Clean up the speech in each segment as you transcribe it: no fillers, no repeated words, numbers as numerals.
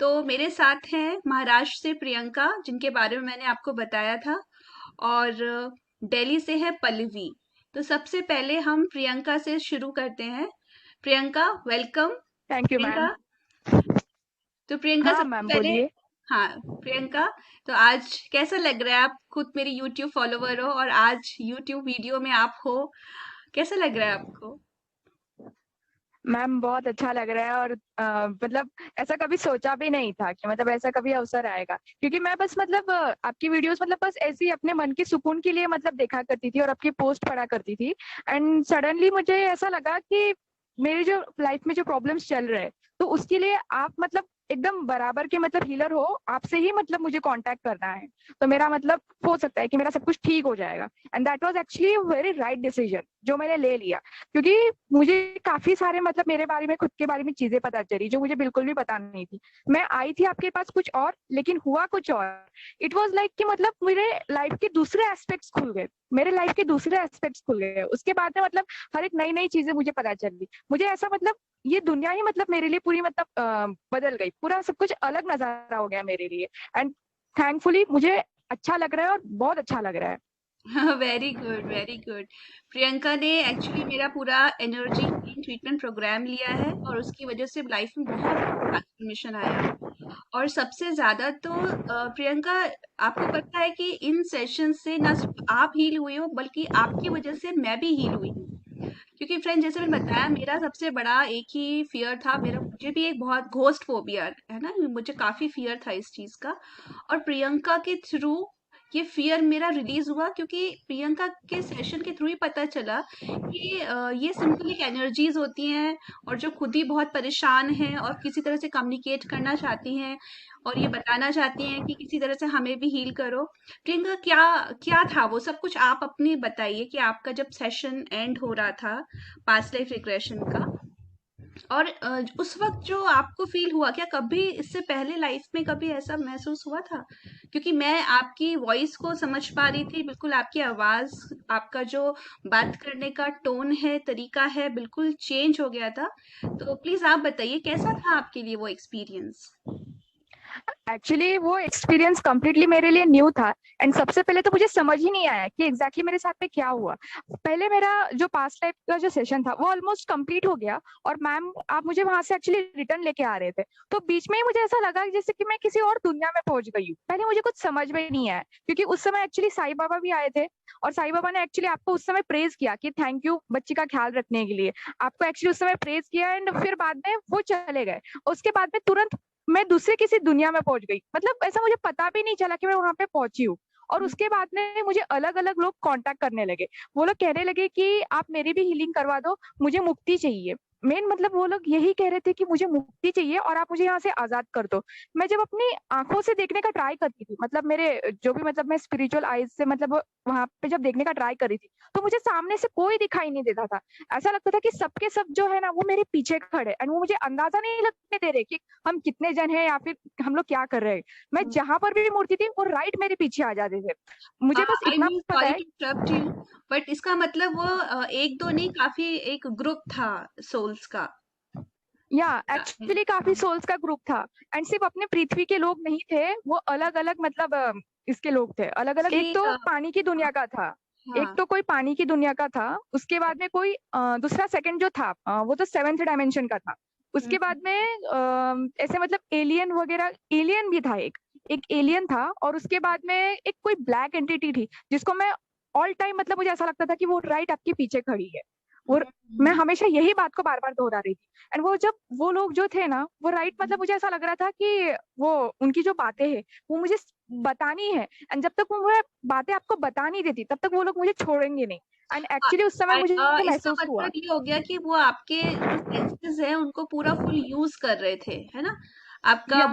तो मेरे साथ हैं महाराष्ट्र से प्रियंका, जिनके बारे में मैंने आपको बताया था, और दिल्ली से है पल्लवी। तो सबसे पहले हम प्रियंका से शुरू करते हैं। Priyanka, welcome. Thank you ma'am. Priyanka, तो प्रियंका हाँ सबसे मैम पहले, बोलिए। हाँ प्रियंका, तो आज कैसा लग रहा है? आप खुद मेरी यूट्यूब फॉलोवर हो और आज यूट्यूब वीडियो में आप हो, कैसा लग रहा है आपको? मैम बहुत अच्छा लग रहा है और मतलब ऐसा कभी सोचा भी नहीं था कि मतलब ऐसा कभी अवसर आएगा, क्योंकि मैं बस मतलब आपकी वीडियोस मतलब बस ऐसे ही अपने मन के सुकून के लिए मतलब देखा करती थी और आपकी पोस्ट पढ़ा करती थी। एंड सडनली मुझे ऐसा लगा कि मेरी जो लाइफ में जो प्रॉब्लम्स चल रहे हैं, तो उसके लिए आप मतलब एकदम बराबर के मतलब हीलर हो, आपसे ही मतलब मुझे कांटेक्ट करना है। तो मेरा मतलब हो सकता है कि मेरा सब कुछ ठीक हो जाएगा। And that was actually very right decision जो मैंने ले लिया, क्योंकि मुझे काफी सारे मतलब मेरे बारे में खुद के बारे में चीजें पता चली जो मुझे बिल्कुल भी पता नहीं थी। मैं आई थी आपके पास कुछ और, लेकिन हुआ कुछ और। इट वाज लाइक कि मतलब मेरे लाइफ के दूसरे एस्पेक्ट्स खुल गए, मेरे लाइफ के दूसरे एस्पेक्ट्स खुल गए। उसके बाद में मतलब हर एक नई नई चीजें मुझे पता चली। मुझे ऐसा मतलब ये दुनिया ही मतलब मेरे लिए पूरी मतलब बदल गई, पूरा सब कुछ अलग नजारा हो गया मेरे लिए। एंड थैंकफुली मुझे अच्छा लग रहा है और बहुत अच्छा लग रहा है। Very good, very good. Priyanka ने एक्चुअली मेरा पूरा एनर्जी ट्रीटमेंट प्रोग्राम लिया है और उसकी वजह से लाइफ में बहुत ट्रांसफॉर्मेशन आया। और सबसे ज्यादा तो प्रियंका, आपको पता है कि इन सेशन से ना सिर्फ आप हील हुए हो, बल्कि आपकी वजह से मैं भी हील हुई हूँ। क्योंकि फ्रेंड, जैसे मैंने बताया, मेरा सबसे बड़ा एक ही फियर था। मुझे भी एक बहुत घोस्ट फोबिया है ना, मुझे काफी फियर था इस चीज का। और प्रियंका के थ्रू ये फियर मेरा रिलीज हुआ, क्योंकि प्रियंका के सेशन के थ्रू ही पता चला कि ये सिंपल एक एनर्जीज होती हैं, और जो खुद ही बहुत परेशान हैं और किसी तरह से कम्युनिकेट करना चाहती हैं और ये बताना चाहती हैं कि किसी तरह से हमें भी हील करो। प्रियंका, क्या क्या था वो सब कुछ? आप अपनी बताइए कि आपका जब सेशन एंड हो रहा था पास्ट लाइफ रिग्रेशन का, और उस वक्त जो आपको फील हुआ, क्या कभी इससे पहले लाइफ में कभी ऐसा महसूस हुआ था? क्योंकि मैं आपकी वॉइस को समझ पा रही थी, बिल्कुल आपकी आवाज, आपका जो बात करने का टोन है, तरीका है, बिल्कुल चेंज हो गया था। तो प्लीज आप बताइए, कैसा था आपके लिए वो एक्सपीरियंस? एक्चुअली वो एक्सपीरियंस कम्प्लीटली मेरे लिए न्यू था। एंड सबसे पहले तो मुझे समझ ही नहीं आया कि एग्जैक्टली मेरे साथ में क्या हुआ। पहले मेरा जो पास्ट लाइफ का जो सेशन था वो ऑलमोस्ट कंप्लीट हो गया, और मैम आप मुझे वहां से एक्चुअली रिटर्न लेके आ रहे थे। तो बीच में ही मुझे ऐसा लगा जैसे कि मैं किसी और दुनिया में पहुंच गई हूँ। पहले मुझे कुछ समझ में नहीं आया, क्योंकि उस समय एक्चुअली साईं बाबा भी आए थे, और साईं बाबा ने एक्चुअली आपको उस समय प्रेज किया कि थैंक यू बच्ची का ख्याल रखने के लिए। आपको एक्चुअली उस समय प्रेज किया, एंड फिर बाद में वो चले गए। उसके बाद में तुरंत मैं दूसरे किसी दुनिया में पहुंच गई, मतलब ऐसा मुझे पता भी नहीं चला कि मैं वहां पे पहुंची हूँ। और उसके बाद में मुझे अलग अलग लोग कांटेक्ट करने लगे। वो लोग कहने लगे कि आप मेरी भी हीलिंग करवा दो, मुझे मुक्ति चाहिए। मेन मतलब वो लोग यही कह रहे थे कि मुझे मुक्ति चाहिए और आप मुझे यहाँ से आजाद कर दो। मैं जब अपनी आंखों से देखने का ट्राई करती थी, मतलब मेरे जो भी मतलब मैं स्पिरिचुअल आईज से मतलब वहां पे जब देखने का ट्राई कर रही थी, तो मुझे सामने से कोई दिखाई नहीं देता था। ऐसा लगता था कि सबके सब जो है ना वो मेरे पीछे खड़े, एंड वो मुझे अंदाजा नहीं लगने दे रहे कि हम कितने जन हैं या फिर हम लोग क्या कर रहे हैं। मैं जहां पर भी मुड़ती थी वो राइट मेरे पीछे आ जाते थे। मुझे बस आई इतना मीन, पता सॉरी है। टू इंटरप्ट यू, बट इसका मतलब वो एक दो नहीं, काफी एक ग्रुप था सोल्स का। या एक्चुअली काफी सोल्स का ग्रुप था। एंड सिर्फ अपने पृथ्वी के लोग नहीं थे, वो अलग अलग मतलब इसके लोग थे अलग अलग। एक एक्चुअली, तो पानी की दुनिया का था, एक हाँ। तो कोई पानी की दुनिया का था। उसके बाद में कोई दूसरा सेकंड जो था वो तो सेवेंथ डायमेंशन का था। उसके बाद में ऐसे मतलब एलियन वगैरह, एलियन भी था, एक एक एलियन था। और उसके बाद में एक कोई ब्लैक एंटिटी थी जिसको मैं ऑल टाइम मतलब मुझे ऐसा लगता था कि वो राइट आपके पीछे खड़ी है। वो मैं हमेशा यही बात को बार बार दोहरा रही थी। एंड वो जब वो लोग जो थे ना वो राइट मतलब मुझे ऐसा लग रहा था कि वो उनकी जो बातें हैं वो मुझे बतानी है। एंड जब तक वो बातें आपको बता नहीं देती तब तक वो लोग मुझे छोड़ेंगे नहीं। एंड एक्चुअली उस समय मुझे इसका महसूस हुआ। मतलब ये हो गया कि वो आपके जो सेंसेस हैं उनको पूरा फुल यूज कर रहे थे, है ना? या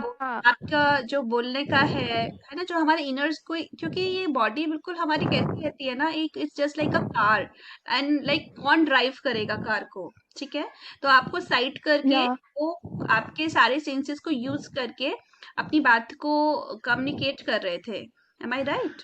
आपका जो बोलने का है ना, जो हमारे इनर्स को, क्योंकि ये बॉडी बिल्कुल हमारी कैसी रहती है ना, एक it's just like a car. And like कौन ड्राइव करेगा कार को? ठीक है, तो आपको साइड करके, या वो आपके सारे सेंसेस को यूज करके अपनी बात को कम्युनिकेट कर रहे थे। एम आई राइट?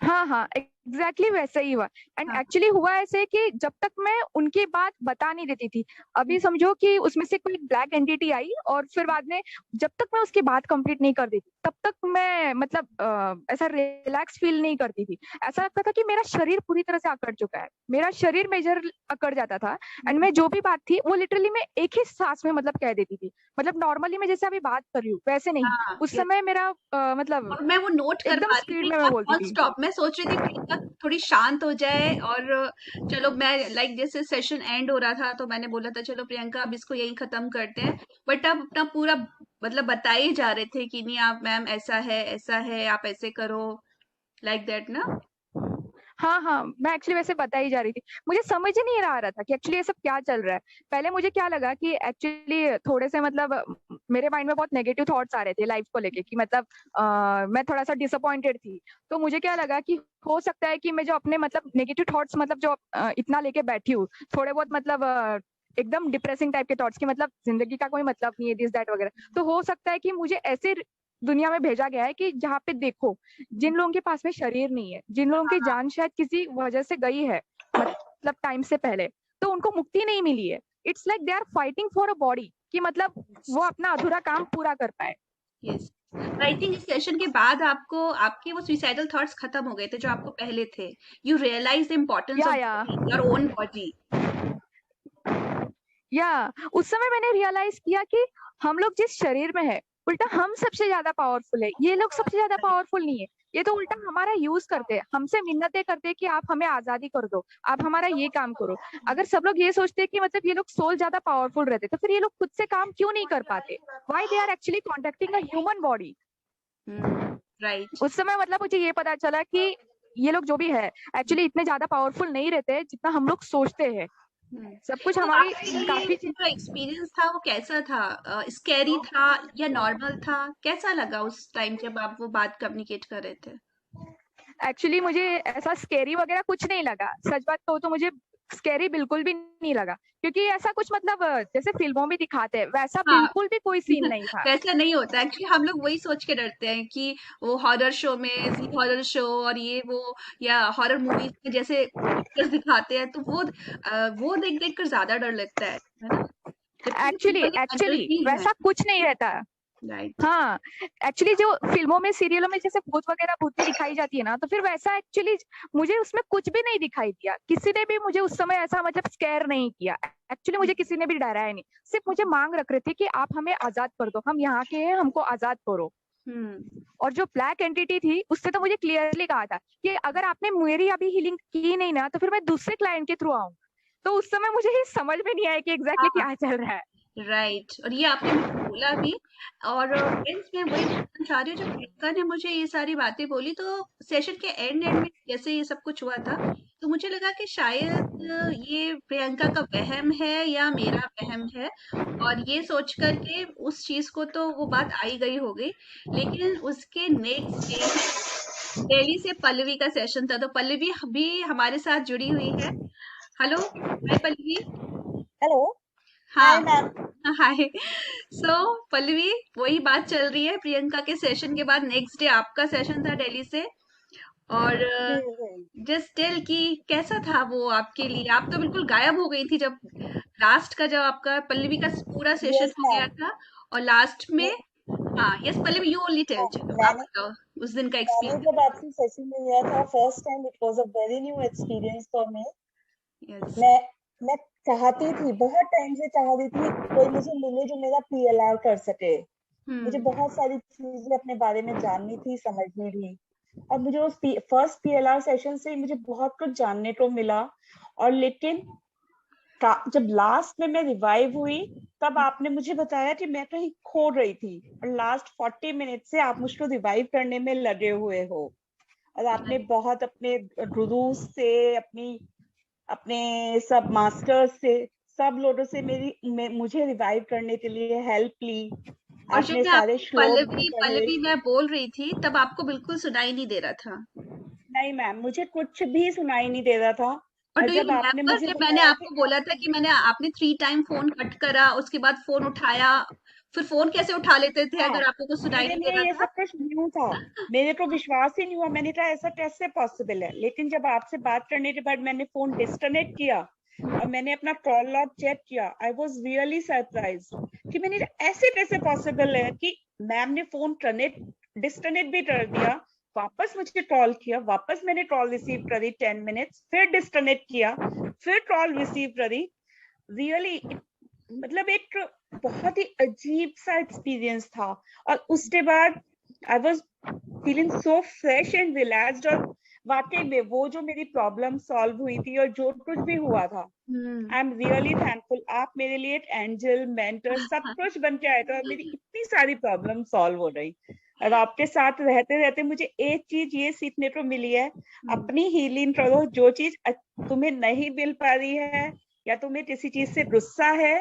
हाँ हाँ एग्जैक्टली वैसा ही हुआ। एंड हाँ, एक्चुअली हुआ ऐसे कि जब तक मैं उनकी बात बता नहीं देती थी, हुँ, अभी समझो कि उसमें से कोई ब्लैक एंटिटी आई और फिर बाद में जब तक मैं उसकी बात कंप्लीट नहीं कर देती तब तक मैं मतलब ऐसा रिलैक्स फील नहीं करती थी। ऐसा लगता था कि मेरा शरीर पूरी तरह से अकड़ चुका है, मेरा शरीर मेजर अकड़ जाता था। एंड हुँ, मैं जो भी बात थी वो लिटरली मैं एक ही सांस में मतलब कह देती थी। मतलब नॉर्मली मैं जैसे अभी बात कर रही हूँ वैसे नहीं, हाँ, उस यस। समय मेरा मतलब और मैं वो नोट कर एकदम पा रही स्पीड थी में कि मैं आप बोलती नॉन थी। स्टॉप, मैं सोच रही थी प्रियंका थोड़ी शांत हो जाए और चलो मैं लाइक जैसे सेशन एंड हो रहा था तो मैंने बोला था चलो प्रियंका अब इसको यहीं खत्म करते हैं। बट आप अपना पूरा मतलब बताए जा रहे थे कि नहीं आप मैम ऐसा है आप ऐसे करो, लाइक दैट ना। हाँ हाँ, मैं एक्चुअली वैसे बता ही जा रही थी। मुझे समझ ही नहीं रहा था कि एक्चुअली ये सब क्या चल रहा है। पहले मुझे क्या लगा कि एक्चुअली थोड़े से मतलब मेरे माइंड में बहुत नेगेटिव थॉट्स आ रहे थे लाइफ को लेके कि मतलब मैं थोड़ा सा डिसअपॉइंटेड थी। तो मुझे क्या लगा कि हो सकता है कि मैं जो अपने मतलब नेगेटिव थॉट्स मतलब जो इतना लेके बैठी हूँ, थोड़े बहुत मतलब एकदम डिप्रेसिंग टाइप के थॉट्स की मतलब जिंदगी का कोई मतलब नहीं है दिस दैट वगैरह, तो हो सकता है कि मुझे ऐसे दुनिया में भेजा गया है कि जहाँ पे देखो जिन लोगों के पास में शरीर नहीं है, जिन लोगों की जान शायद किसी वजह से गई है मतलब टाइम से पहले, तो उनको मुक्ति नहीं मिली है। It's like they are fighting for a body कि मतलब वो अपना अधूरा काम पूरा कर पाए। यस, आई थिंक इस सेशन के बाद आपको आपके वो सुइसाइडल थॉट्स खत्म हो गए थे जो आपको पहले थे। You realise the importance of या योर ओन बॉडी। या उस समय मैंने रियलाइज किया कि हम लोग जिस शरीर में है उल्टा हम सबसे ज्यादा पावरफुल है, ये लोग सबसे ज्यादा पावरफुल नहीं है। ये तो उल्टा हमारा यूज करते हैं, हमसे मिन्नतें करते हैं कि आप हमें आजादी कर दो, आप हमारा ये काम करो। अगर सब लोग ये सोचते हैं कि मतलब ये लोग सोल ज्यादा पावरफुल रहते तो फिर ये लोग खुद से काम क्यों नहीं कर पाते? Why they are actually contacting a human body? Right. उस समय मतलब मुझे ये पता चला कि ये लोग जो भी है एक्चुअली इतने ज्यादा पावरफुल नहीं रहते जितना हम लोग सोचते हैं। हम्म। सब कुछ तो हमारी आपके लिए काफी जो एक्सपीरियंस था वो कैसा था? स्कैरी था या नॉर्मल था? कैसा लगा उस टाइम जब आप वो बात कम्युनिकेट कर रहे थे? एक्चुअली मुझे ऐसा स्केरी वगैरह कुछ नहीं लगा। सच बात कहूँ तो मुझे स्केरी बिल्कुल भी नहीं लगा, क्योंकि ऐसा कुछ मतलब जैसे फिल्मों में दिखाते हैं वैसा हाँ। बिल्कुल भी कोई सीन नहीं था। वैसा नहीं होता एक्चुअली, हम लोग वही सोच के डरते हैं कि वो हॉरर शो में जी हॉरर शो और ये वो या हॉरर मूवीज में जैसे पिक्चर्स दिखाते हैं तो वो देख देख कर ज्यादा डर लगता है ना? जबकि वो एक्चुअली सिंपल एक्चुअली एनर्जी है। वैसा कुछ नहीं रहता। राइट। हाँ, एक्चुअली जो फिल्मों में सीरियलों में जैसे भूत वगैरह भूतें दिखाई जाती है ना, तो फिर वैसा एक्चुअली मुझे उसमें कुछ भी नहीं दिखाई दिया। किसी ने भी मुझे उस समय ऐसा मतलब स्कैर नहीं किया। एक्चुअली मुझे किसी ने भी डराया नहीं, सिर्फ मुझे मांग रख रहे थे कि आप हमें आजाद कर दो, हम यहाँ के हैं, हमको आजाद करो। हम्म। और जो ब्लैक एंटिटी थी उससे तो मुझे क्लियरली कहा था कि अगर आपने मेरी अभी हीलिंग की नहीं ना तो फिर मैं दूसरे क्लाइंट के थ्रू आऊंगा। तो उस समय मुझे ये समझ में नहीं आया कि एग्जैक्टली हाँ। क्या चल रहा है। राइट, और ये आपने मुझे बोला भी। और फ्रेंड्स मैं वही बोलना चाह रही हूँ, जब प्रियंका ने मुझे ये सारी बातें बोली तो सेशन के एंड में जैसे ये सब कुछ हुआ था तो मुझे लगा कि शायद ये प्रियंका का वहम है या मेरा वहम है। और ये सोच कर के उस चीज को तो वो बात आई गई हो गई। लेकिन उसके नेक्स्ट डे ही दिल्ली से पल्लवी का सेशन था तो पल्लवी भी हमारे साथ जुड़ी हुई है। हेलो, हाय पल्लवी। हेलो। हाय हाँ। मैम। हाय। सो पल्लवी, वही बात चल रही है प्रियंका के सेशन के बाद नेक्स्ट डे आपका सेशन था दिल्ली से। और जी जी। जस्ट टेल कि कैसा था वो आपके लिए? आप तो बिल्कुल गायब हो गई थी जब लास्ट का, जब आपका पल्लवी का पूरा सेशन यस हो गया मैम। था और लास्ट में। मैं हाँ yes Pallavi, you only tell, हाँ, चलो आप मैंने बताओ उस दिन का मैंने एक्सपीरियंस। जब आपसे सेशन में लिया था first time, it was a very new experience for me. Yes. मैं मैं चाहती थी, बहुत टाइम से चाहती थी कोई मुझे मिले जो मेरा पीएलआर कर सके। मुझे हम्म। बहुत सारी चीजें अपने बारे में जाननी थी, समझनी थी। और मुझे उस फर्स्ट पीएलआर सेशन से मुझे बहुत कुछ जानने को मिला। और लेकिन जब लास्ट में मैं रिवाइव हुई तब आपने मुझे बताया कि मैं कहीं खो रही थी, और लास्ट 40 मिनट से आप मुझको रिवाइव करने में लगे हुए हो। और आपने बहुत अपने गुरु से, अपनी अपने सब मास्टर्स से, सब लोगों से मुझे रिवाइव करने के लिए हेल्प ली। और जब आपने मैं सारे आपको श्लोक भी पल्लवी पढ़े। पल्लवी मैं बोल रही थी तब आपको बिल्कुल सुनाई नहीं दे रहा था। नहीं मैम, मुझे कुछ भी सुनाई नहीं दे रहा था। और और डू यू जब आपने रिमेम्बर मुझे जब मैंने बताया कि आपको बोला था आपने कि मैंने आपने 3 टाइम फोन कट करा, उसके बाद फोन उठाया, फिर फ़ोन कैसे उठा लेते थे हाँ, अगर आपको कुछ सुनाई मेरे नहीं दे लिए रहा ये था? सब कुछ न्यू था। मेरे को विश्वास ही नहीं हुआ। मैंने कहा ऐसा कैसे पॉसिबल है, लेकिन जब आपसे बात करने के बाद मैंने फोन डिस्कनेक्ट किया और मैंने अपना कॉल लॉग चेक किया, आई वाज रियली सरप्राइज्ड कि मैंने ऐसे कैसे पॉसिबल है कि मैम ने फोन डिस्कनेक्ट भी कर दिया, वापस मुझे कॉल किया, वापस मैंने कॉल रिसीव करी 10 मिनट्स, फिर डिस्कनेक्ट किया, फिर कॉल रिसीव करी। रियली मतलब एक बहुत ही अजीब सा एक्सपीरियंस था। और उसके बाद I was feeling so fresh and relaxed. और वाकई में वो जो मेरी प्रॉब्लम सॉल्व हुई थी और जो कुछ भी हुआ था, आई एम रियली थैंकफुल। आप मेरे लिए एक एंजल, मेंटर, सब कुछ बन के आए थे और मेरी इतनी सारी प्रॉब्लम सॉल्व हो रही। और आपके साथ रहते रहते मुझे एक चीज ये सीखने को मिली है, अपनी हीलिंग करो। जो चीज तुम्हें नहीं मिल पा रही है या तुम्हें किसी चीज से गुस्सा है,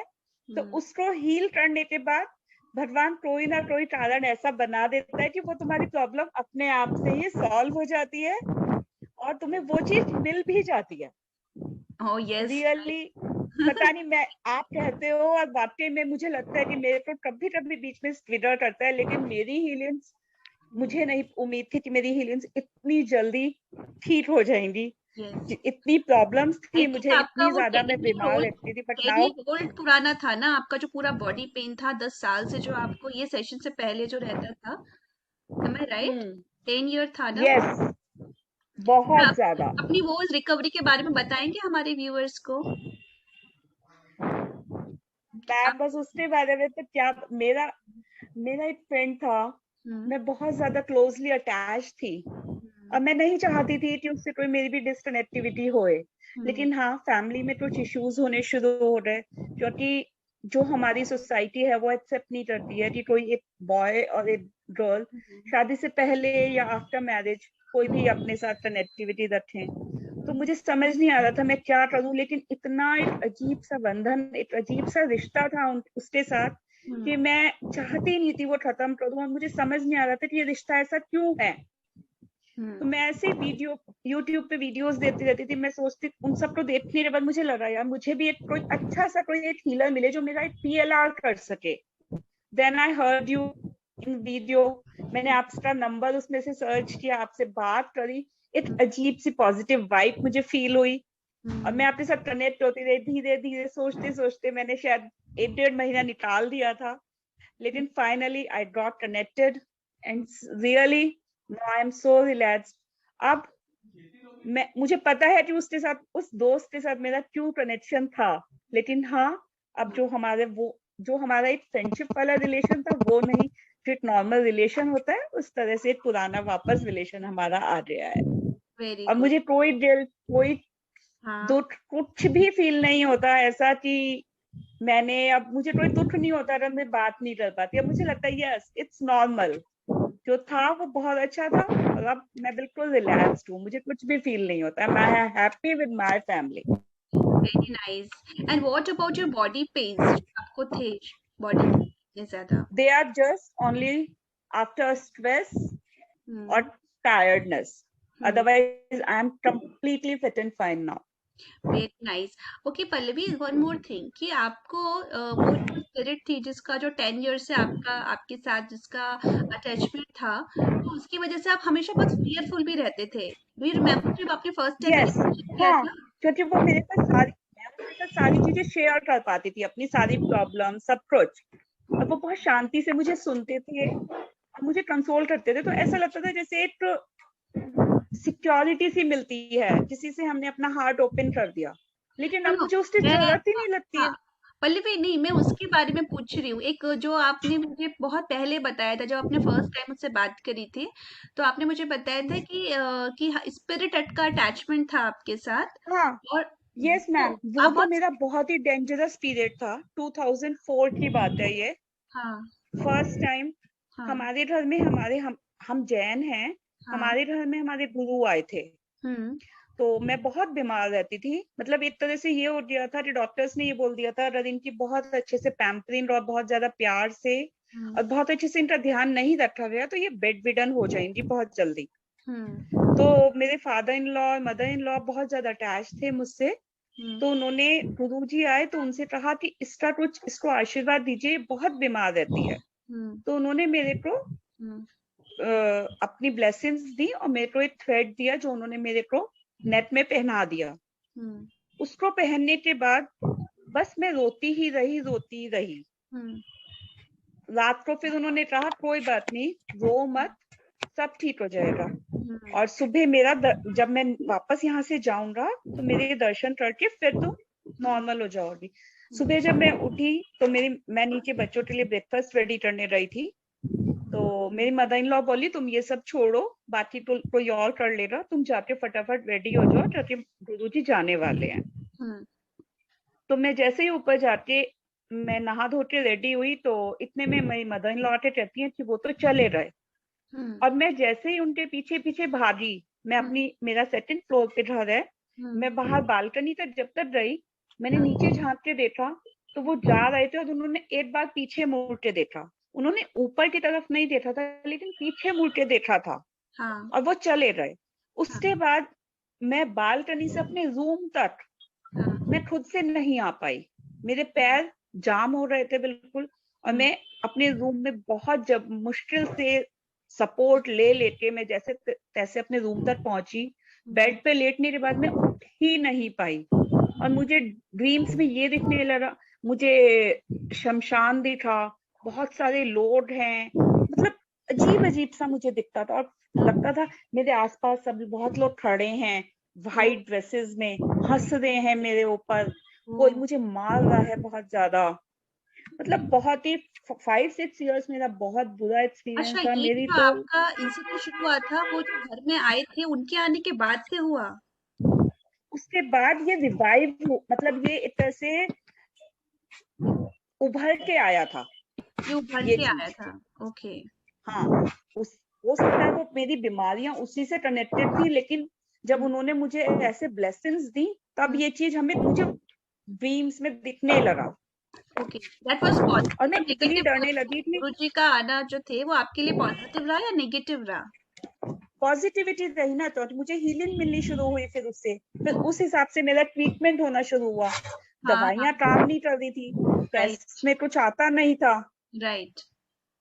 तो उसको हील करने के बाद भगवान कोई ना कोई कारण ऐसा बना देता है कि वो तुम्हारी प्रॉब्लम अपने आप से ही सॉल्व हो जाती है और तुम्हें वो चीज मिल भी जाती है। Oh yes. रियली पता नहीं, मैं आप कहते हो और वाकई में मुझे लगता है कि मेरे को कभी कभी बीच में ट्रिगर करता है, लेकिन मेरी हीलिंग्स, मुझे नहीं उम्मीद थी कि मेरी हीलिंग्स इतनी जल्दी ठीक हो जाएंगी। यस। इतनी प्रॉब्लम्स आई थी थिंक मुझे, आपका इतनी वो ज्यादा मैं बीमार रहती थी, बट 10 नाउ year old पुराना था ना आपका जो पूरा बॉडी पेन था 10 साल से जो आपको ये सेशन से पहले जो रहता था, एम आई राइट? 10 ईयर था ना? यस, फिर बहुत आप ज्यादा। अपनी वो रिकवरी के बारे में बताएंगे हमारे व्यूअर्स को? मैं आप बस उसके बारे में तो क्या, मेरा मेरा एक फ्रेंड था, हम्म, मैं बहुत ज्यादा क्लोजली अटैच थी और हम्म, मैं नहीं चाहती थी कि उससे कोई मेरी भी डिसकनेक्टिविटी होए। हम्म, लेकिन हाँ, फैमिली में कुछ इश्यूज होने शुरू हो रहे, क्योंकि जो हमारी सोसाइटी है वो एक्सेप्ट नहीं करती है कि कोई एक बॉय और एक गर्ल हम्म, शादी से पहले या आफ्टर मैरिज कोई भी अपने साथ कनेक्टिविटी रखें। तो मुझे समझ नहीं आ रहा था मैं क्या करूं, लेकिन इतना एक अजीब सा बंधन, एक अजीब सा रिश्ता था उसके साथ कि हम्म, मैं चाहती नहीं थी वो खत्म करूं। और मुझे समझ नहीं आ रहा था कि ये रिश्ता ऐसा क्यों है। तो हम्म, मैं ऐसे वीडियो यूट्यूब पे वीडियोस देखती रहती थी। मैं सोचती, उन सबको देखने के बाद मुझे लगा यार मुझे भी एक कोई अच्छा सा कोई एक हीलर मिले जो मेरा एक पीएलआर कर सके। Then I heard you in video. मैंने आपका नंबर उसमें से सर्च किया, आपसे बात करी, एक अजीब सी पॉजिटिव वाइब मुझे फील हुई और मैं हम्म, आपके साथ कनेक्ट होती रही। धीरे धीरे सोचते सोचते मैंने शायद 1 डेढ़ महीना निकाल दिया था, लेकिन finally I got connected and really now I am so relaxed. अब मैं, मुझे पता है कि उसके साथ, उस दोस्त के साथ मेरा क्यों कनेक्शन था, लेकिन हाँ, अब जो हमारा एक फ्रेंडशिप वाला रिलेशन था वो नहीं, जो एक नॉर्मल रिलेशन होता है उस तरह से एक पुराना वापस रिलेशन हमारा आ गया है। वेरी और गुड। मुझे कोई दिल, कोई हाँ, दुख कुछ भी फील नहीं होता ऐसा कि मैंने, अब मुझे कोई दुख नहीं होता अगर मैं बात नहीं कर पाती। अब मुझे लगता है यस इट्स नॉर्मल, जो था वो बहुत अच्छा था और अब मैं बिल्कुल रिलैक्स्ड हूँ, मुझे कुछ भी फील नहीं होता। मैं happy with my family. Very nice. And what about your body pains जो आपको थे, बॉडी में इतने ज्यादा? They are just only after stress और hmm, tiredness, hmm, otherwise I am completely fit and fine now. Very nice. Okay Pallavi, one more thing कि आपको वो जो स्पिरिट थी जिसका जो 10 ईयर से आपका आपके साथ जिसका अटैचमेंट था, तो उसकी वजह से आप हमेशा बहुत फियरफुल भी रहते थे। डू यू रिमेम्बर जब आपने फर्स्ट टाइम यस, मेडिटेशन किया हाँ, था? क्योंकि वो मेरे साथ सारी, मैं उसके साथ सारी चीजें शेयर कर पाती थी, अपनी सारी प्रॉब्लम सब कुछ। और वो बहुत शांति से मुझे सुनते थे, मुझे कंसोल करते थे। तो ऐसा लगता था जैसे एक सिक्योरिटी सी मिलती है, किसी से हमने अपना हार्ट ओपन कर दिया। लेकिन नो अब नो, मुझे उसकी मैं जरूरत ही नहीं लगती हाँ, है। पल्लवी नहीं, मैं उसके बारे में पूछ रही हूँ। एक जो आपने मुझे बहुत पहले बताया था, जब आपने फर्स्ट टाइम मुझसे बात करी थी, तो आपने मुझे बताया था कि स्पिरिट का अटैचमेंट था आपके साथ। हाँ, और यस वो मैम, वो आप तो बहुत मेरा बहुत ही डेंजरस पीरियड था। 2004 की बात है ये। हाँ, फर्स्ट टाइम हाँ, हमारे घर में, हम जैन हैं, हाँ, हमारे घर में हमारे गुरु आए थे। हुँ, तो मैं बहुत बीमार रहती थी। मतलब एक तरह से ये हो गया था कि डॉक्टर्स ने ये बोल दिया था अगर इनकी बहुत अच्छे से पैम्परिंग और बहुत ज्यादा प्यार से हुँ, और बहुत अच्छे से इनका ध्यान नहीं रखा गया तो ये बेड रिडन हो जाएंगी बहुत जल्दी। हुँ, तो मेरे फादर इन लॉ और मदर इन लॉ बहुत ज्यादा अटैच थे मुझसे। तो उन्होंने गुरुजी आए तो उनसे कहा कि इसका कुछ इसको आशीर्वाद दीजिए, बहुत बीमार रहती है। तो उन्होंने मेरे को अपनी ब्लेसिंग्स दी और मेरे को एक थ्रेड दिया जो उन्होंने मेरे को नेट में पहना दिया। उसको पहनने के बाद बस मैं रोती ही रही। रात को फिर उन्होंने कहा कोई बात नहीं, रो मत, सब ठीक हो जाएगा। और सुबह मेरा जब मैं वापस यहाँ से जाऊंगा तो मेरे दर्शन करके फिर तुम नॉर्मल हो जाओगी। सुबह जब मैं उठी तो मैं नीचे बच्चों के लिए ब्रेकफास्ट रेडी करने रही थी। तो मेरी मदर इन लॉ बोली तुम ये सब छोड़ो, बाकी तो कोई और कर लेगा, तुम जाके फटाफट रेडी हो जाओ क्योंकि गुरुजी जाने वाले हैं। तो मैं जैसे ही ऊपर जाके मैं नहा धो के रेडी हुई तो इतने में मेरी मदर इन लॉ आके कहती है कि वो तो चले रहे। और मैं जैसे ही उनके पीछे पीछे भागी, मैं मेरा सेकंड फ्लोर पे घर है, मैं बाहर बालकनी तक जब तक गई, मैंने नीचे झांक के देखा तो वो जा रहे थे और उन्होंने एक बार पीछे मुड़ के देखा। उन्होंने ऊपर की तरफ नहीं देखा था लेकिन पीछे मुड़ के देखा था। और वो चले गए। उसके बाद मैं बालकनी से अपने रूम तक मैं खुद से नहीं आ पाई, मेरे पैर जाम हो रहे थे बिल्कुल। और मैं अपने रूम में बहुत जब मुश्किल से सपोर्ट ले लेके मैं जैसे तैसे अपने रूम तक पहुंची। बेड पे लेटने के बाद मैं उठ ही नहीं पाई और मुझे ड्रीम्स में ये दिखने लगा, मुझे शमशान दिखा, बहुत सारे लोग हैं, मतलब अजीब अजीब सा मुझे दिखता था। और लगता था मेरे आसपास सब बहुत लोग खड़े हैं वाइट ड्रेसेस में, हंस रहे हैं मेरे ऊपर, कोई मुझे मार रहा है बहुत ज्यादा। मतलब बहुत ही 5-6 इयर्स मेरा बहुत बुरा एक्सपीरियंस अच्छा, था। ये मेरी जो तो आपका इंसिडेंट शुरू हुआ था वो जो घर में आए थे उनके आने के बाद से हुआ? उसके बाद ये रिवाइव, मतलब ये एक तरह से उभर के आया था ये उभर ये के आया चीज। था। ओके। हाँ, हो सकता है वो मेरी बीमारियां उसी से कनेक्टेड थी, लेकिन जब उन्होंने मुझे ऐसे ब्लेसिंग्स दी तब ये चीज मुझे ड्रीम्स में दिखने लगा। ओके, दैट वाज और पॉजिटिव मैं और इतनी नेगेटिव डरने बोथ? लगी थी। गुरुजी का आना जो थे वो आपके लिए पॉजिटिव रहा या नेगेटिव रहा? पॉजिटिविटी रही ना, तो मुझे हीलिंग मिलनी शुरू हुई। फिर उससे फिर उस हिसाब से मेरा ट्रीटमेंट होना शुरू हुआ। हाँ, दवाइयां काम नहीं कर रही थी, टेस्ट राइट, में कुछ आता नहीं था। राइट।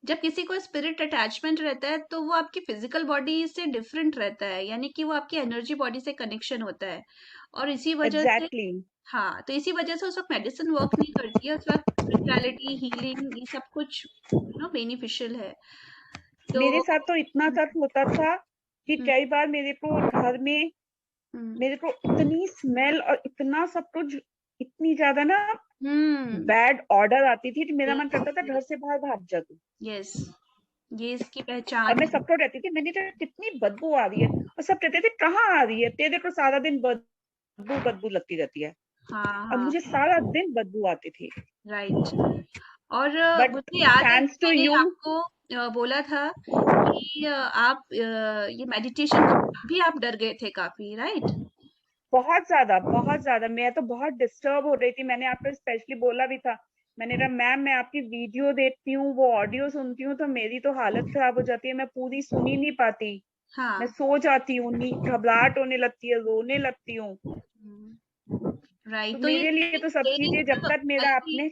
जब किसी को स्पिरिट अटैचमेंट रहता है तो वो आपकी फिजिकल बॉडी से डिफरेंट रहता है, यानी कि वो आपकी एनर्जी बॉडी से कनेक्शन होता है। और इसी वजह से एग्जैक्टली हाँ, तो इसी वजह से उस वक्त मेडिसिन वर्क नहीं करती है, उस वक्त स्पिरिचुअलिटी, हीलिंग, ये सब कुछ बेनिफिशियल है। तो मेरे साथ तो इतना हम्म, तक होता था कि हम्म, कई बार मेरे को घर में हम्म, मेरे को इतनी स्मेल और इतना सब कुछ, इतनी ज्यादा ना हम्म, बैड ऑर्डर आती थी कि मेरा मन यस, करता था घर से बाहर भाग जाऊं। यस, ये इसकी और पहचान मैं है। सबको रहती थी, मैंने कहा कितनी बदबू आ रही है, और सब कहते थे कहाँ आ रही है, तेरे को सारा दिन बदबू बदबू लगती रहती है। हाँ, और हाँ, मुझे सारा दिन बदबू आती थी। राइट। और बट मुझे याद है कि थैंक्स टू मैंने यू, आपको बोला था कि आप ये मेडिटेशन भी आप डर गए थे काफी, राइट? बहुत ज्यादा मैं तो बहुत डिस्टर्ब हो रही थी। मैंने आपको स्पेशली बोला भी था, मैंने कहा मैम मैं आपकी वीडियो देखती हूँ, वो ऑडियो सुनती हूँ तो मेरी तो हालत खराब हो जाती है, मैं पूरी सुन ही नहीं पाती, मैं हाँ, सो जाती हूँ, घबराहट होने लगती है, रोने लगती हूँ। तो राइट। तो ये मेरे लिए तो सब strange, चीजें जब तक मेरा वही अपने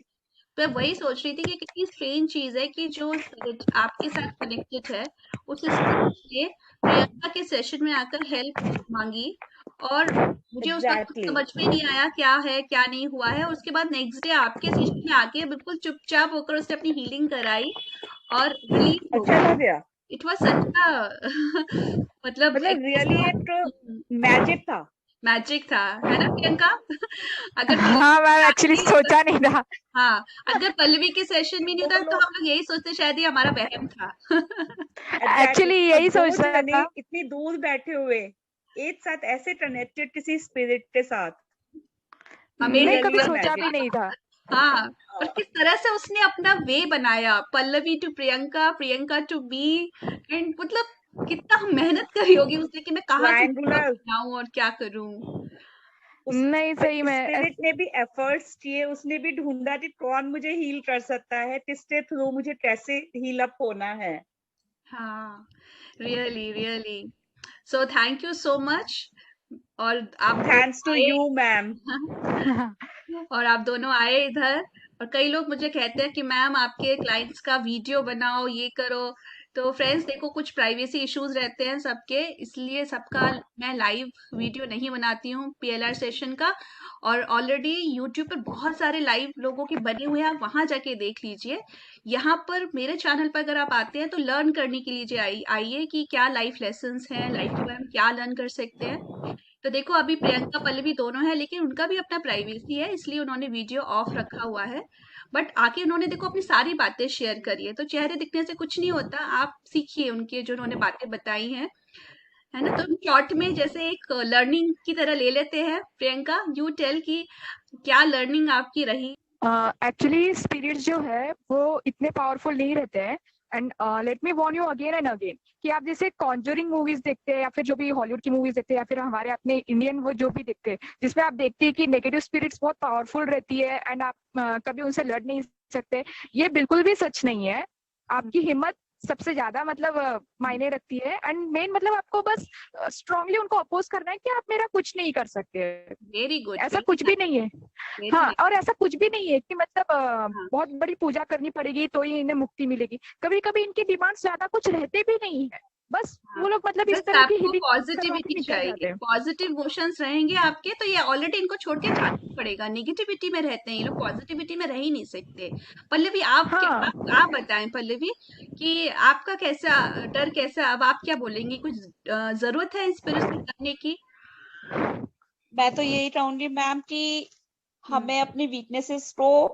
मैं वही सोच रही थी कि कितनी स्ट्रेंज चीज है कि जो स्पिरिट आपके साथ कनेक्टेड है, उस स्पिरिट ने प्रियंका के सेशन में आकर हेल्प मांगी। और मुझे उस वक्त कुछ एग्जैक्टली समझ में नहीं आया क्या है क्या नहीं हुआ है। उसके बाद नेक्स्ट डे आपके सेशन में आके बिल्कुल चुपचाप होकर उसने अपनी हीलिंग कराई और रिलीफ हो अच्छा गई। लग गया। इट वाज सच अ मतलब मतलब रियली एक मैजिक था। मैजिक था, है ना प्रियंका? अगर हाँ मैम, एक्चुअली पल्लवी सोचा नहीं था। हाँ, अगर पल्लवी के सेशन में नहीं दो होता तो लोग हम लोग यही सोचते शायद ये हमारा वहम था। एग्जैक्टली एक्चुअली और यही दो सोच रहा जने था। इतनी दूर बैठे हुए एक साथ ऐसे कनेक्टेड किसी स्पिरिट के साथ, नहीं, अमेजिंग कभी रियली अ सोचा भी मैजिक। नहीं था। हाँ, और किस तरह से उसने अपना वे बनाया, Pallavi to Priyanka, Priyanka to be, and मतलब कितना मेहनत करी होगी उसने कि मैं कहाँ से ट्रायंगुलर, बनाऊं और क्या करूं। उस नहीं, सही में स्पिरिट ने भी एफर्ट्स किए, उसने भी ढूंढा कि कौन मुझे हील कर सकता है, किसके थ्रू मुझे कैसे हील अप होना है। हाँ, really really. So thank you so much. और आप थैंक्स टू दोनों आए। You ma'am. और आप दोनों आए इधर। और कई लोग मुझे कहते हैं कि मैम आपके क्लाइंट्स का वीडियो बनाओ, ये करो। तो फ्रेंड्स देखो, कुछ प्राइवेसी इश्यूज रहते हैं सबके, इसलिए सबका मैं लाइव वीडियो नहीं बनाती हूँ पीएलआर सेशन का। और ऑलरेडी यूट्यूब पर बहुत सारे लाइव लोगों के बने हुए हैं, आप वहां जाके देख लीजिए। यहाँ पर मेरे चैनल पर अगर आप आते हैं तो लर्न करने के लिए आइए कि क्या लाइफ लेसन्स हैं, लाइफ के बारे में क्या लर्न कर सकते हैं। तो देखो, अभी प्रियंका पल्लवी दोनों है, लेकिन उनका भी अपना प्राइवेसी है, इसलिए उन्होंने वीडियो ऑफ रखा हुआ है। बट आके उन्होंने देखो अपनी सारी बातें शेयर करी है, तो चेहरे दिखने से कुछ नहीं होता, आप सीखिए उनके जो उन्होंने बातें बताई हैं, है ना। तो शॉर्ट में जैसे एक लर्निंग की तरह ले लेते हैं। प्रियंका, यू टेल कि क्या लर्निंग आपकी रही। एक्चुअली स्पिरिट्स जो है वो इतने पावरफुल नहीं रहते हैं। And let me Warne you again and again कि आप जैसे कॉन्जरिंग मूवीज देखते हैं या फिर जो भी हॉलीवुड की मूवीज देखते हैं या फिर हमारे अपने इंडियन वो जो भी देखते हैं, जिसमें आप देखते हैं कि नेगेटिव स्पिरिट्स बहुत पावरफुल रहती है एंड आप कभी उनसे लड़ नहीं सकते। ये बिल्कुल भी सच नहीं है। आपकी हिम्मत सबसे ज्यादा मतलब मायने रखती है। एंड मेन मतलब आपको बस स्ट्रांगली उनको अपोज करना है कि आप मेरा कुछ नहीं कर सकते। वेरी गुड, ऐसा वेरी कुछ भी नहीं है। वेरी हाँ, नाइस। और ऐसा कुछ भी नहीं है कि मतलब हाँ, बहुत बड़ी पूजा करनी पड़ेगी तो ही इन्हें मुक्ति मिलेगी। कभी कभी इनकी डिमांड्स ज्यादा कुछ रहते भी नहीं है। बस हाँ। वो लोग मतलब इस बस तरह की आपको हीलिंग करवा के पॉजिटिविटी निकल चाहिए, जाते हैं। पॉजिटिव इमोशंस रहेंगे आपके, तो ये ऑलरेडी इनको छोड़ के जाना ही पड़ेगा। नेगेटिविटी में रहते हैं ये लोग, पॉजिटिविटी में रह ही नहीं सकते। पल्लवी, आप क्या, हाँ, आप बताएं पल्लवी कि आपका कैसा डर, कैसा, अब आप क्या बोलेंगी, कुछ जरूरत है इस पर से करने की। मैं तो यही चाहूंगी मैम कि हम्म। हमें अपनी वीकनेसेस को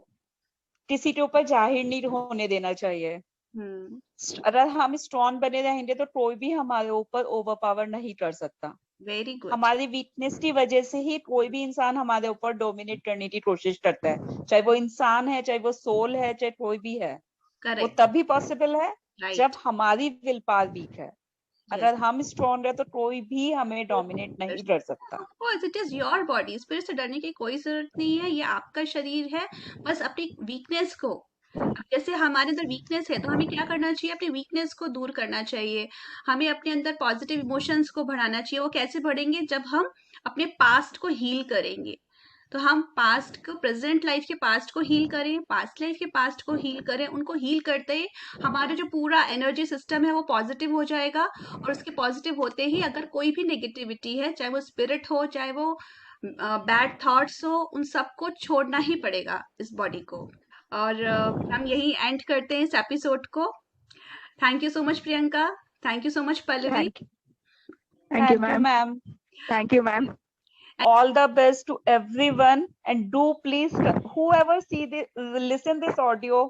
किसी के ऊपर जाहिर नहीं होने देना चाहिए। हम्म। अगर हम स्ट्रॉन्ग बने रहेंगे तो कोई भी हमारे ऊपर ओवर पावर नहीं कर सकता। Very good. हमारी वीकनेस की वजह से ही कोई भी इंसान हमारे ऊपर डोमिनेट करने की कोशिश करता है, चाहे वो इंसान है, चाहे वो सोल है, चाहे कोई भी है। वो करेक्ट। तभी पॉसिबल है जब राइट। हमारी विल पावर वीक है। यस। अगर हम स्ट्रॉन्ग है तो कोई भी हमें डोमिनेट नहीं कर सकता। Of course it is your body, इस पर से डरने की कोई जरूरत नहीं है, ये आपका शरीर है। बस अपनी वीकनेस को, अब जैसे हमारे अंदर वीकनेस है तो हमें क्या करना चाहिए, अपनी वीकनेस को दूर करना चाहिए। हमें अपने अंदर पॉजिटिव इमोशंस को बढ़ाना चाहिए। वो कैसे बढ़ेंगे, जब हम अपने पास्ट को हील करेंगे। तो हम पास्ट को, प्रेजेंट लाइफ के पास्ट को हील करें, पास्ट लाइफ के पास्ट को हील करें, उनको हील करते ही हमारा जो पूरा एनर्जी सिस्टम है वो पॉजिटिव हो जाएगा। और उसके पॉजिटिव होते ही अगर कोई भी नेगेटिविटी है, चाहे वो स्पिरिट हो, चाहे वो बैड थॉट्स हो, उन सबको छोड़ना ही पड़ेगा इस बॉडी को। और हम यही एंड करते हैं इस एपिसोड को। Thank you so much Priyanka. Thank you so much Pallavi. Thank thank you thank you ma'am. Ma'am. Thank you ma'am. All the best to everyone, and do please, whoever see this, listen this audio,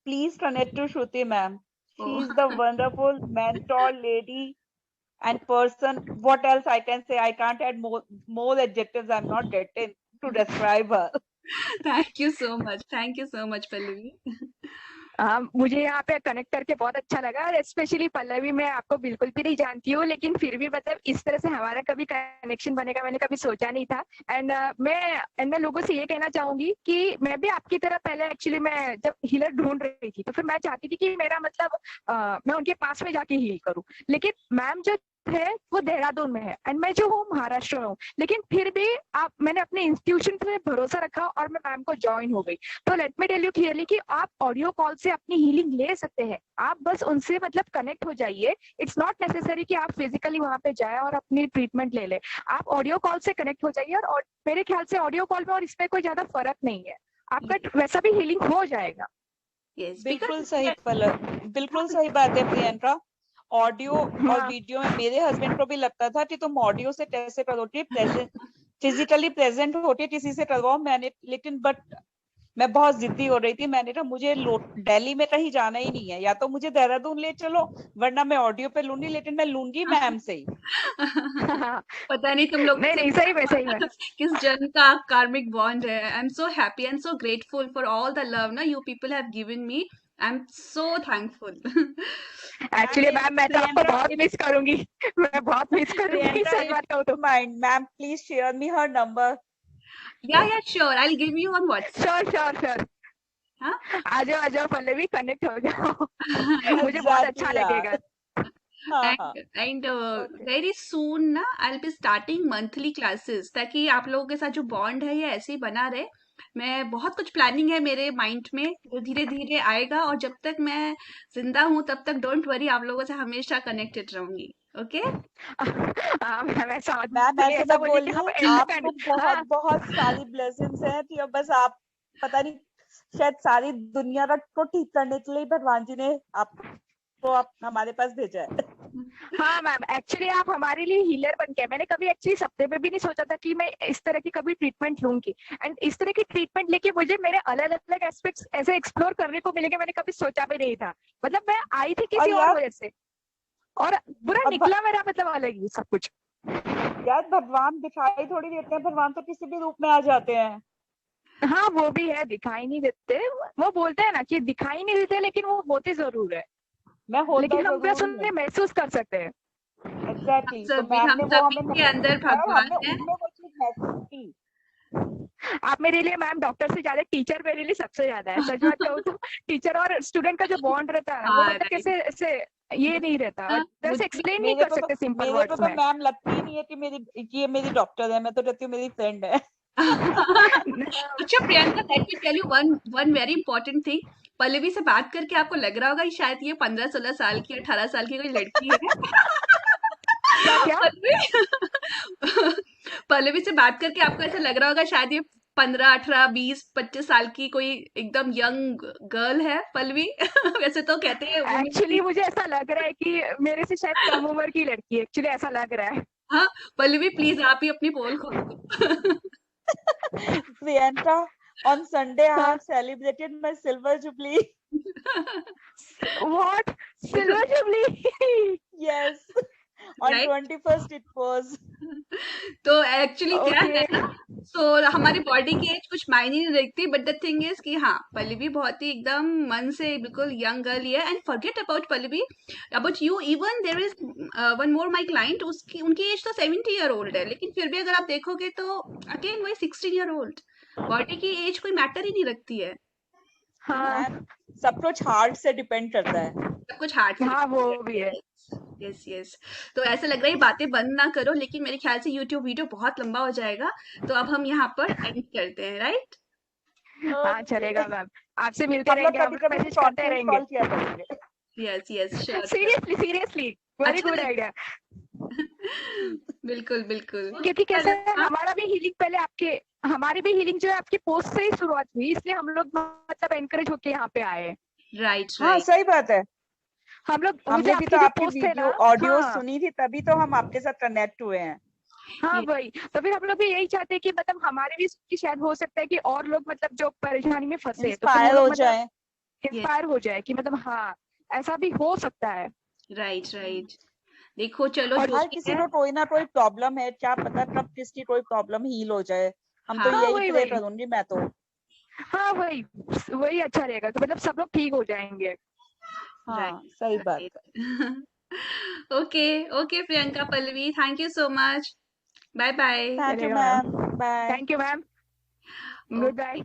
please connect to Shruti ma'am. She is the wonderful mentor lady and person. What else I can say? I can't add more adjectives. I'm not getting to describe her. Thank you so much, thank you so much Pallavi. मुझे यहाँ पे connect करके बहुत अच्छा लगा। Specially Pallavi, मैं आपको बिल्कुल भी नहीं जानती हूँ, लेकिन फिर भी मतलब इस तरह से हमारा कभी कनेक्शन बनेगा मैंने कभी सोचा नहीं था। मैं लोगों से ये कहना चाहूंगी कि मैं भी आपकी तरह पहले एक्चुअली मैं जब हीलर ढूंढ रही थी तो फिर मैं चाहती थी कि मेरा मतलब मैं उनके पास में जाके हील करूँ। लेकिन मैम जो है वो देहरादून में है एंड मैं जो हूँ महाराष्ट्र में हूँ, लेकिन फिर भी मैंने अपने इंस्टीट्यूशन पे भरोसा रखा और मैं मैम को ज्वाइन हो गई। तो let me tell you clearly कि आप ऑडियो कॉल से अपनी हीलिंग ले सकते हैं। आप बस उनसे मतलब कनेक्ट हो जाइए। इट्स नॉट नेसेसरी कि आप फिजिकली वहां पे जाए और अपनी ट्रीटमेंट ले ले। आप ऑडियो कॉल से कनेक्ट हो जाइए और मेरे ख्याल से ऑडियो कॉल में और इसमें कोई ज्यादा फर्क नहीं है। आपका वैसा भी हीलिंग हो जाएगा। यस, बिल्कुल बिकॉज सही बिल्कुल सही बात है प्रियंका। ऑडियो और हाँ, वीडियो में मेरे हस्बैंड को भी लगता था कि तुम ऑडियो से कैसे करोगे, प्रेजेंट फिजिकली प्रेजेंट होके किसी से करवाओ। मैंने लेकिन बट मैं बहुत जिद्दी हो रही थी। मैंने कहा मुझे दिल्ली में कहीं जाना ही नहीं है, या तो मुझे देहरादून ले चलो वरना मैं ऑडियो पे लूंगी, लेकिन मैं लूंगी मैम से ही। पता नहीं तुम लोगों नहीं से नहीं, सही में सही में। किस जन्म का कार्मिक बॉन्ड है। I am so happy and so grateful for all the love ना you people have given me. I am so thankful. Actually ma'am मैं तो आपको प्रियंका बहुत इफ मिस करूंगी। मैं बहुत मिस करूंगी प्रियंका सच इफ बात कहूँ तो। Mind ma'am please share me her number. Yeah sure, I will give you on WhatsApp. Sure sure sure. हाँ। आ जाओ पल्लवी, कनेक्ट हो जाओ। मुझे बहुत अच्छा एग्जैक्टली लगेगा। यार। हाँ हाँ एंड ओके। वेरी सून ना I will be starting monthly classes, ताकि आप लोगों के साथ जो बॉन्ड है ये ऐसे ही बना रहे। मैं बहुत कुछ प्लानिंग है मेरे माइंड में, जो धीरे धीरे आएगा, और जब तक मैं जिंदा हूँ तब तक डोंट वरी, आप लोगों से हमेशा कनेक्टेड रहूंगी। ओके। हाँ मैम, ऐसा मत मैम बोलिए, ऐसे ऐसा मत बोलिए कि बोलिए, हम एंड आपको कर। बहुत हाँ बहुत सारी ब्लेसिंग्स हैं कि अब बस आप पता नहीं, शायद सारी दुनिया को ठीक करने के लिए भगवान जी ने आपको आप हमारे पास भेजा है। हाँ मैम, एक्चुअली आप हमारे लिए हीलर बन के, मैंने कभी एक्चुअली सपने में भी नहीं सोचा था कि मैं इस तरह की कभी ट्रीटमेंट लूंगी। एंड इस तरह की ट्रीटमेंट लेके मुझे मेरे अलग अलग एस्पेक्ट्स ऐसे एक्सप्लोर करने को मिलेंगे, मैंने कभी सोचा भी नहीं था। मतलब मैं आई थी और किसी और यार वजह से, और पूरा अब निकला मेरा मतलब अलग ही सब कुछ। यार भगवान दिखाई थोड़ी देते हैं, भगवान तो किसी भी रूप में आ जाते हैं। हाँ वो भी है, दिखाई नहीं देते। वो बोलते हैं ना कि दिखाई नहीं देते, लेकिन वो होते जरूर है। मैं होता लेकिन हम बस जरूर उन्हें हूँ। महसूस कर सकते हैं। एग्जैक्टली, तो मैम हम ने वो सभी हमें के महसूस अंदर किया और भगवान हमने है। उनमें वो चीज महसूस की। आप मेरे लिए मैम डॉक्टर से ज्यादा टीचर मेरे लिए सबसे ज्यादा है, सच बात कहूँ तो। टीचर और स्टूडेंट का जो बॉन्ड रहता है ना, वो हाँ, मतलब राइट। कैसे ऐसे ये नहीं रहता, और मुझे जैसे भी एक्सप्लेन नहीं कर सकते सिंपल मेरे को वर्ड्स तो में। मैम लगती ही नहीं है कि मेरी कि ये मेरी डॉक्टर है, मैं तो कहती हूँ मेरी फ्रेंड है। अच्छा Priyanka, let me tell you one one very important thing. Pallavi से बात करके आपको लग रहा होगा कि शायद ये 15-16 साल की 18 साल की कोई लड़की है। क्या क्या? पल्लवी पल्लवी से बात करके आपको ऐसा लग रहा होगा शायद ये 15, 18, 20, 25 साल की कोई एकदम यंग गर्ल है पल्लवी। वैसे तो कहते हैं वुमेन एक्चुअली की। मुझे ऐसा लग रहा है कि मेरे से शायद कम उम्र की लड़की है, एक्चुअली ऐसा लग रहा है। हाँ, पल्लवी प्लीज आप ही अपनी पोल खोल दो। प्रियंका, on Sunday I हाँ। have celebrated my silver jubilee. What? Silver jubilee? Yes, on right. 21st it was. तो एक्चुअली क्या ओके। है ना, हमारी बॉडी की एज कुछ मायने नहीं रखती, बट द थिंग इज कि हाँ, पल्लवी बहुत ही एकदम मन से बिल्कुल यंग गर्ल ही है। And forget about Pallavi, about you, even there is one more my client, उसकी उनकी एज तो 70 ईयर ओल्ड है, लेकिन फिर भी अगर आप देखोगे तो अगेन वही 16 ईयर ओल्ड। बॉडी की एज कोई मैटर ही नहीं रखती है। हाँ मैम सब कुछ हार्ट से डिपेंड करता है। सब कुछ हार्ट से हाँ, वो डिपेंड भी है। करता है। Yes yes. तो ऐसा लग रहा है ये बातें बंद ना करो, लेकिन मेरे ख्याल से यूट्यूब वीडियो बहुत लंबा हो जाएगा, तो अब हम यहाँ पर एंड करते हैं, राइट? हाँ Okay. चलेगा मैम, आपसे मिलते हम लोग रहेंगे, हम कभी लोग कभी मैसेज करते कॉन्फ्रेंस रहेंगे। कॉल किया करेंगे। Yes yes, sure sure. Seriously seriously, very अच्छा गुड लग। आइडिया। बिल्कुल बिल्कुल। क्योंकि कैसे है, हाँ, हमारा भी हीलिंग पहले आपके, हमारी भी हीलिंग जो है आपकी पोस्ट से ही शुरुआत हुई, इसलिए हम लोग मतलब एनकरेज होके यहाँ पे आए हैं। राइट हाँ राइट। सही बात है। हम लोग, वो जो हमने भी तो आपकी जो आपकी पोस्ट है वीडियो ना। ऑडियो हाँ सुनी थी, तभी तो हम आपके साथ कनेक्ट हुए हैं। हाँ वही, तो फिर हम लोग भी यही चाहते हैं कि मतलब हमारे भी कि शायद हो सकता है कि और लोग मतलब जो परेशानी में फंसे हैं, तो फिर वो इंस्पायर लोग हो मतलब जाए। यस। इंस्पायर हो जाए कि मतलब हाँ, ऐसा भी हो सकता है। Right right. देखो चलो और जो हर भी किसी है। को कोई ना कोई प्रॉब्लम है, क्या पता कब किसकी कोई प्रॉब्लम हील हो जाए। हम तो हाँ हाँ यही वही प्रे वही, करूंगी मैं तो। हाँ वही, वही अच्छा रहेगा, तो मतलब सब लोग ठीक हो जाएंगे। हाँ राइट सही बात राइट। है। Okay okay Priyanka, Pallavi, thank you so much. Bye bye. Thank you चलेगा ma'am, ma'am, bye. Thank you ma'am, good bye.